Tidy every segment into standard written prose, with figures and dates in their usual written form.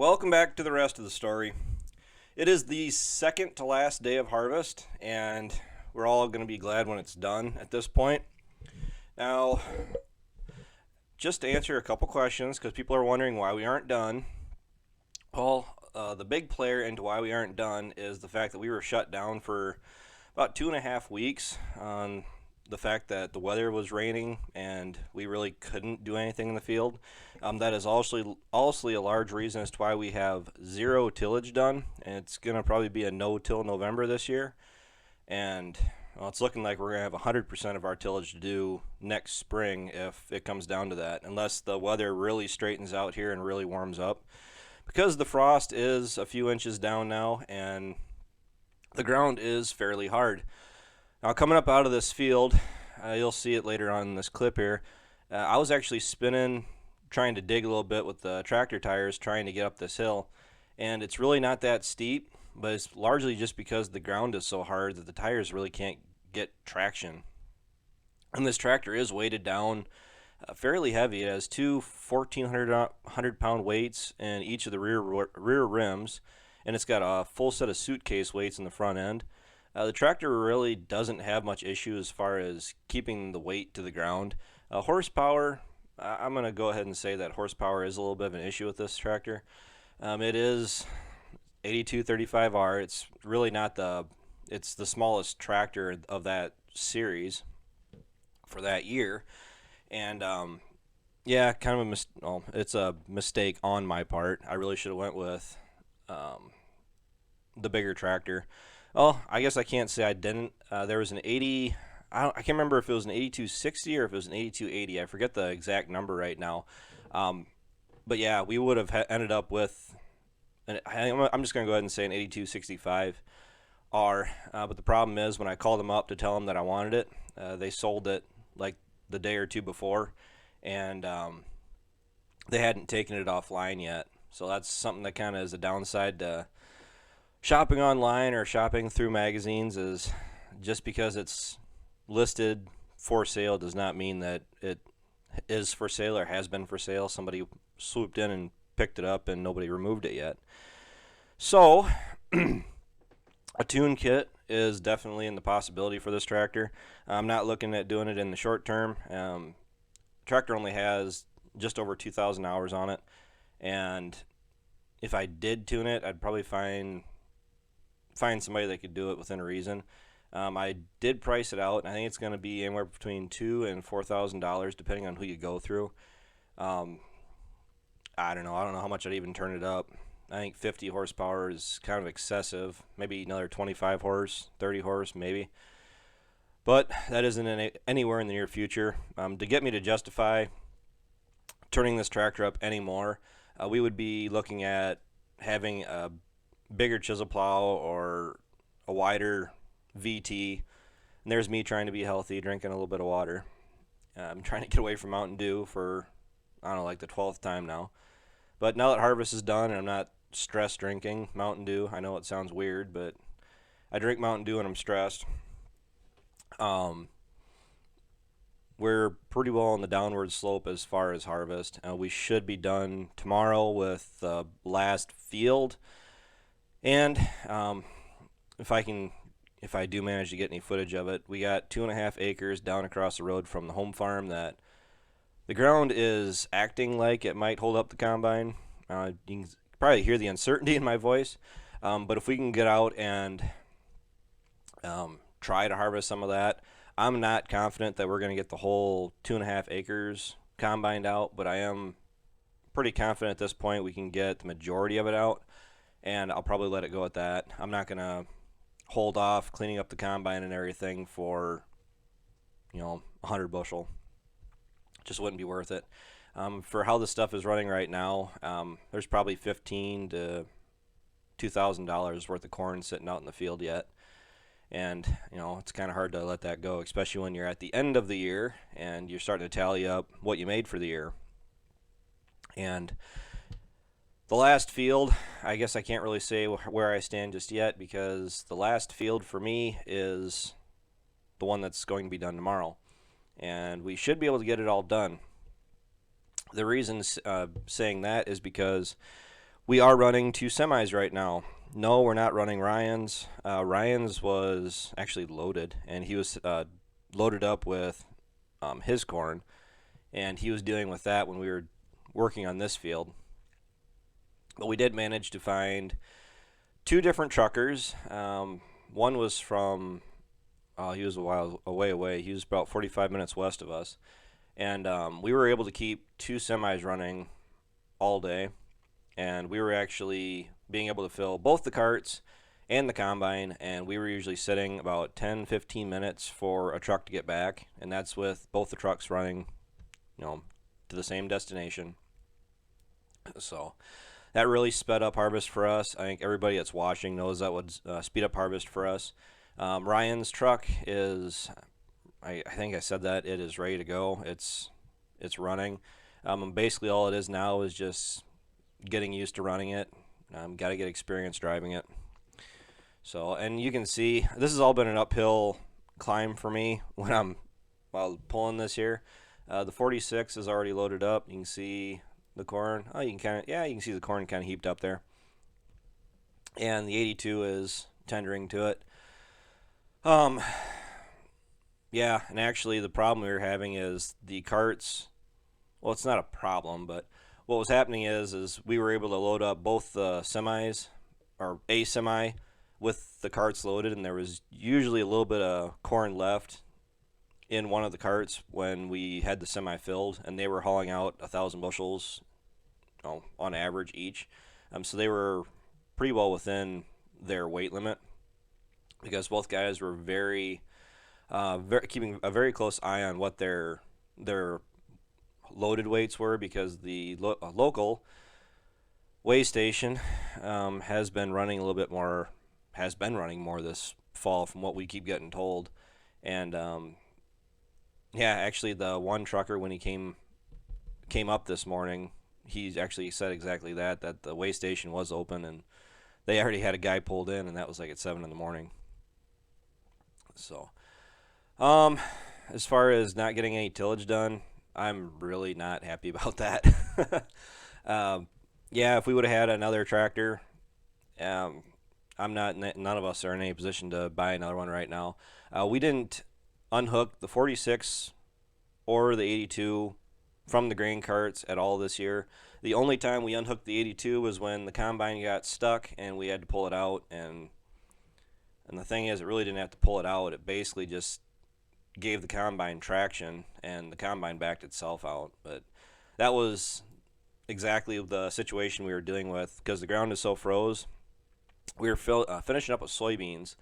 Welcome back to the rest of the story. It is the second to last day of harvest, and we're all going to be glad when it's done at this point. Now, just to answer a couple questions, because people are wondering why we aren't done. Well, the big player into why we aren't done is the fact that we were shut down for about 2.5 weeks on the fact that the weather was raining and we really couldn't do anything in the field. That is also a large reason as to why we have zero tillage done, and it's going to probably be a no-till November this year. And well, it's looking like we're going to have 100% of our tillage to do next spring if it comes down to that, unless the weather really straightens out here and really warms up. Because the frost is a few inches down now and the ground is fairly hard. Now, coming up out of this field, you'll see it later on in this clip here. I was actually spinning, trying to dig a little bit with the tractor tires, trying to get up this hill. And it's really not that steep, but it's largely just because the ground is so hard that the tires really can't get traction. And this tractor is weighted down fairly heavy. It has two 1,400 pound weights in each of the rear rims, and it's got a full set of suitcase weights in the front end. The tractor really doesn't have much issue as far as keeping the weight to the ground. Horsepower, I'm going to go ahead and say that horsepower is a little bit of an issue with this tractor. It is 8235R. It's really not it's the smallest tractor of that series for that year. And yeah, kind of it's a mistake on my part. I really should have went with the bigger tractor. Well, I guess I can't say I didn't. There was an 80. I can't remember if it was an 8260 or if it was an 8280. I forget the exact number right now. But yeah, we would have ended up with. I'm just going to go ahead and say an 8265R. But the problem is when I called them up to tell them that I wanted it, they sold it like the day or two before, and they hadn't taken it offline yet. So that's something that kind of is a downside to shopping online or shopping through magazines. Is just because it's listed for sale does not mean that it is for sale or has been for sale. Somebody swooped in and picked it up and nobody removed it yet. So a tune kit is definitely in the possibility for this tractor. I'm not looking at doing it in the short term. Tractor only has just over 2,000 hours on it, and if I did tune it, I'd probably find somebody that could do it within a reason. I did price it out, and I think it's going to be anywhere between $2,000 and $4,000 depending on who you go through. I don't know how much I'd even turn it up. I think 50 horsepower is kind of excessive. Maybe another 25 horse, 30 horse, maybe. But that isn't anywhere in the near future. To get me to justify turning this tractor up anymore, we would be looking at having a bigger chisel plow or a wider VT. And there's me trying to be healthy, drinking a little bit of water. I'm trying to get away from Mountain Dew for, I don't know, like the 12th time now. But now that harvest is done and I'm not stress drinking Mountain Dew, I know it sounds weird, but I drink Mountain Dew and I'm stressed. We're pretty well on the downward slope as far as harvest. We should be done tomorrow with the last field. And if I do manage to get any footage of it, we got 2.5 acres down across the road from the home farm that the ground is acting like it might hold up the combine. You can probably hear the uncertainty in my voice, but if we can get out and try to harvest some of that, I'm not confident that we're going to get the whole 2.5 acres combined out, but I am pretty confident at this point we can get the majority of it out, and I'll probably let it go at that. I'm not going to hold off cleaning up the combine and everything for 100 bushel. Just wouldn't be worth it. For how the stuff is running right now, there's probably $1,500 to $2,000 worth of corn sitting out in the field yet. And, it's kind of hard to let that go, especially when you're at the end of the year and you're starting to tally up what you made for the year. And the last field, I guess I can't really say where I stand just yet, because the last field for me is the one that's going to be done tomorrow. And we should be able to get it all done. The reason saying that is because We are running two semis right now. No, we're not running Ryan's. Ryan's was actually loaded, and he was loaded up with his corn, and he was dealing with that when we were working on this field. But we did manage to find two different truckers. One was from, he was a while away. He was about 45 minutes west of us. And we were able to keep two semis running all day. And we were actually being able to fill both the carts and the combine. And we were usually sitting about 10-15 minutes for a truck to get back. And that's with both the trucks running, to the same destination. So that really sped up harvest for us. I think everybody that's watching knows that would speed up harvest for us. Ryan's truck is, I think I said that, it is ready to go. It's running. Basically all it is now is just getting used to running it. Got to get experience driving it. So, and you can see this has all been an uphill climb for me while pulling this here. The 46 is already loaded up. You can see the corn. Oh, you can see the corn kind of heaped up there. And the 82 is tendering to it. Yeah, and actually the problem we were having is the carts. Well, it's not a problem, but what was happening is we were able to load up both the semis, or a semi, with the carts loaded, and there was usually a little bit of corn left in one of the carts when we had the semi filled, and they were hauling out 1,000 bushels, on average each. So they were pretty well within their weight limit because both guys were very keeping a very close eye on what their loaded weights were, because the local weigh station has been running more this fall from what we keep getting told. And yeah, actually the one trucker, when he came up this morning, he actually said exactly that the weigh station was open and they already had a guy pulled in, and that was like at 7 in the morning. So as far as not getting any tillage done, I'm really not happy about that. Yeah, if we would have had another tractor, none of us are in any position to buy another one right now. We didn't unhook the 46 or the 82 from the grain carts at all this year. The only time we unhooked the 82 was when the combine got stuck and we had to pull it out. And the thing is, it really didn't have to pull it out. It basically just gave the combine traction, and the combine backed itself out. But that was exactly the situation we were dealing with because the ground is so froze. We were finishing up with soybeans,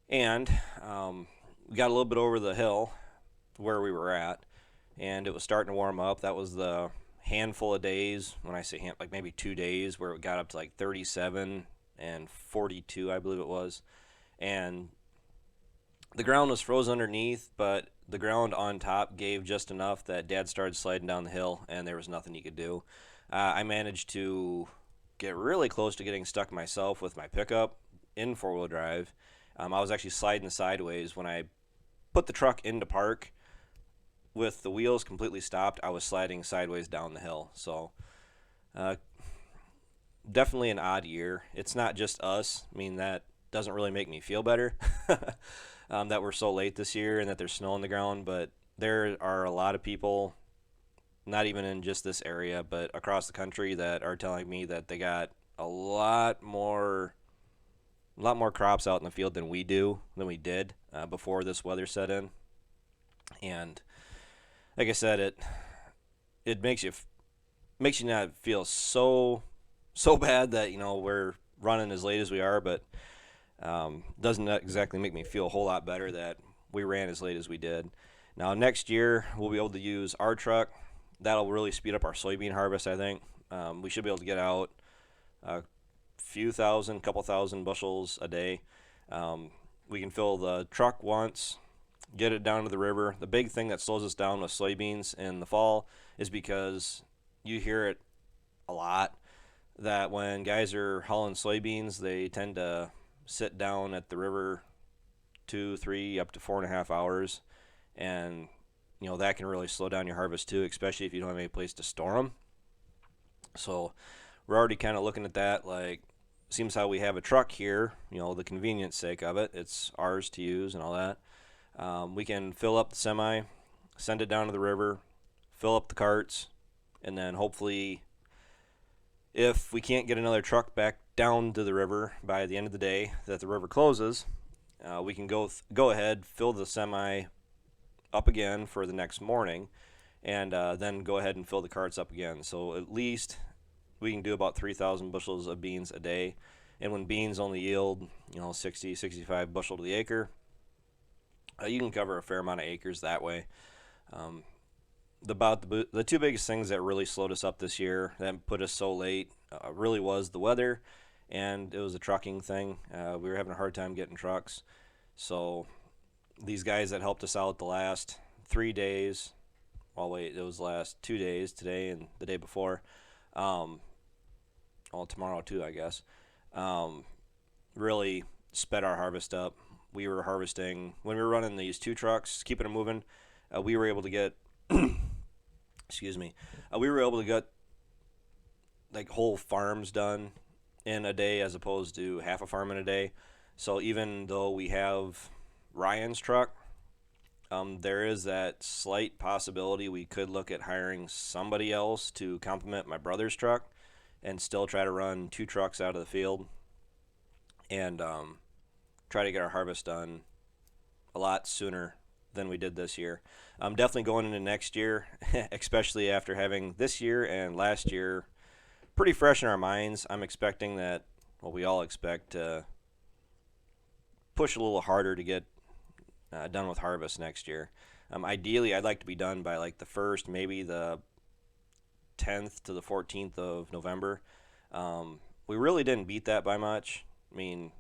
and we got a little bit over the hill where we were at, and it was starting to warm up. That was the handful of days, when I say like maybe 2 days, where it got up to like 37 and 42, I believe it was. And the ground was frozen underneath, but the ground on top gave just enough that Dad started sliding down the hill, and there was nothing he could do. I managed to get really close to getting stuck myself with my pickup in four-wheel drive. I was actually sliding sideways. When I put the truck into park with the wheels completely stopped, I was sliding sideways down the hill. So definitely an odd year. It's not just us. I mean, that doesn't really make me feel better that we're so late this year and that there's snow on the ground, but there are a lot of people, not even in just this area, but across the country, that are telling me that they got a lot more crops out in the field than we did before this weather set in. And like I said, it makes you not feel so bad that we're running as late as we are, but doesn't exactly make me feel a whole lot better that we ran as late as we did. Now next year we'll be able to use our truck. That'll really speed up our soybean harvest, I think. We should be able to get out a couple thousand bushels a day. We can fill the truck once, get it down to the river. The big thing that slows us down with soybeans in the fall is because you hear it a lot that when guys are hauling soybeans, they tend to sit down at the river 2, 3, up to 4.5 hours, and that can really slow down your harvest too, especially if you don't have any place to store them. So we're already kind of looking at that like, seems how we have a truck here, the convenience sake of it. It's ours to use and all that. We can fill up the semi, send it down to the river, fill up the carts, and then hopefully, if we can't get another truck back down to the river by the end of the day that the river closes, we can go ahead, fill the semi up again for the next morning, and then go ahead and fill the carts up again. So at least we can do about 3,000 bushels of beans a day. And when beans only yield, 60, 65 bushel to the acre, you can cover a fair amount of acres that way. The two biggest things that really slowed us up this year, that put us so late, really was the weather, and it was a trucking thing. We were having a hard time getting trucks. So these guys that helped us out the last 3 days, it was the last 2 days, today and the day before, tomorrow too, I guess, really sped our harvest up. We were harvesting, when we were running these 2 trucks, keeping them moving, we were able to get, excuse me, we were able to get like whole farms done in a day as opposed to half a farm in a day. So even though we have Ryan's truck, there is that slight possibility we could look at hiring somebody else to complement my brother's truck and still try to run 2 trucks out of the field and try to get our harvest done a lot sooner than we did this year. Definitely going into next year, especially after having this year and last year pretty fresh in our minds, I'm expecting that, we all expect to push a little harder to get done with harvest next year. Ideally, I'd like to be done by like the 1st, maybe the 10th to the 14th of November. We really didn't beat that by much. I mean,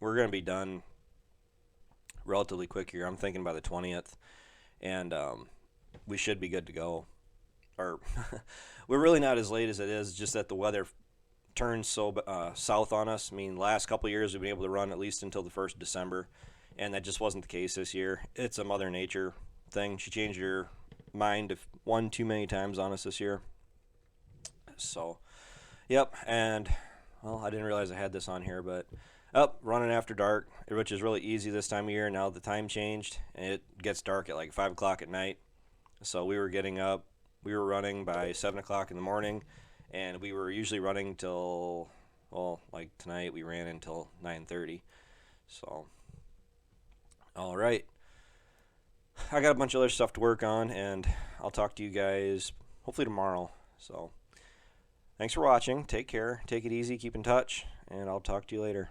we're going to be done relatively quick here. I'm thinking by the 20th, and we should be good to go. Or we're really not as late as it is, just that the weather turns so south on us. I mean, last couple of years we've been able to run at least until the 1st of December, and that just wasn't the case this year. It's a Mother Nature thing. She changed her mind one too many times on us this year. So, yep, and, I didn't realize I had this on here, but running after dark, which is really easy this time of year. Now the time changed, and it gets dark at like 5 o'clock at night. So we were getting up. We were running by 7 o'clock in the morning, and we were usually running till, like tonight we ran until 9:30. So, all right. I got a bunch of other stuff to work on, and I'll talk to you guys hopefully tomorrow. So, thanks for watching. Take care. Take it easy. Keep in touch, and I'll talk to you later.